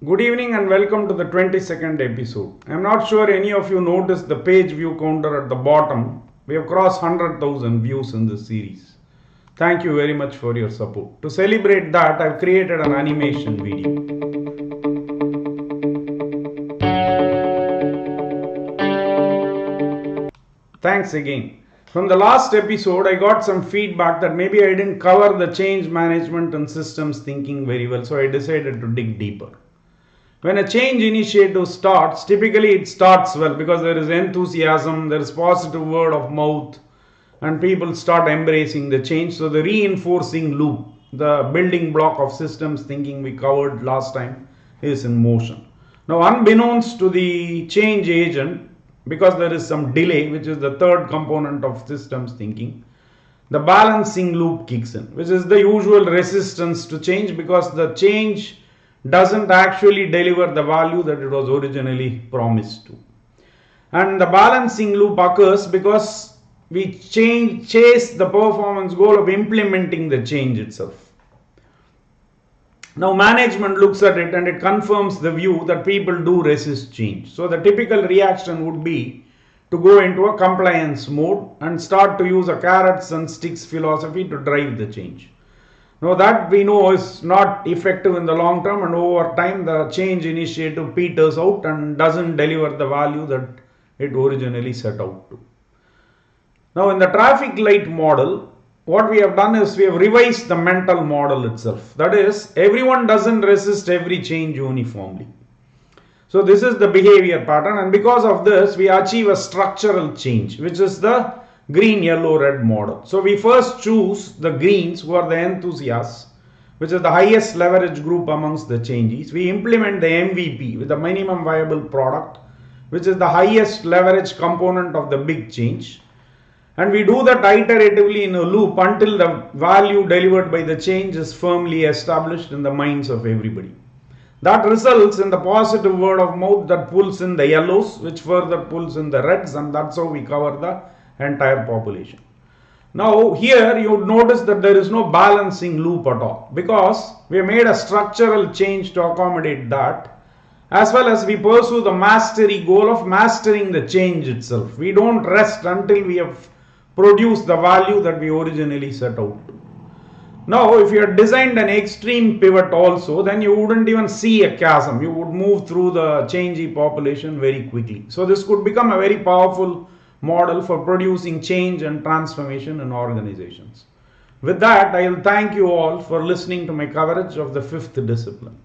Good evening and welcome to the 22nd episode. I'm not sure any of you noticed the page view counter at the bottom. We have crossed 100,000 views in this series. Thank you very much for your support. To celebrate that, I've created an animation video. Thanks again. From the last episode, I got some feedback that maybe I didn't cover the change management and systems thinking very well, so I decided to dig deeper. When a change initiative starts, typically it starts well because there is enthusiasm, there is positive word of mouth, and people start embracing the change. So the reinforcing loop, the building block of systems thinking we covered last time, is in motion. Now, unbeknownst to the change agent, because there is some delay, which is the third component of systems thinking, the balancing loop kicks in, which is the usual resistance to change because the change doesn't actually deliver the value that it was originally promised to. And the balancing loop occurs because we chase the performance goal of implementing the change itself. Now management looks at it and it confirms the view that people do resist change. So the typical reaction would be to go into a compliance mode and start to use a carrots and sticks philosophy to drive the change. Now that we know is not effective in the long term, and over time the change initiative peters out and doesn't deliver the value that it originally set out to. Now in the traffic light model, what we have done is we have revised the mental model itself. That is, everyone doesn't resist every change uniformly. So this is the behavior pattern, and because of this we achieve a structural change, which is the green, yellow, red model. So we first choose the greens, who are the enthusiasts, which is the highest leverage group amongst the changes. We implement the MVP with the minimum viable product, which is the highest leverage component of the big change. And we do that iteratively in a loop until the value delivered by the change is firmly established in the minds of everybody. That results in the positive word of mouth that pulls in the yellows, which further pulls in the reds, and that's how we cover the entire population. Now here you would notice that there is no balancing loop at all, because we made a structural change to accommodate that, as well as we pursue the mastery goal of mastering the change itself. We don't rest until we have produced the value that we originally set out to. Now if you had designed an extreme pivot also, then you wouldn't even see a chasm. You would move through the changey population very quickly. So this could become a very powerful model for producing change and transformation in organizations. With that, I will thank you all for listening to my coverage of the fifth discipline.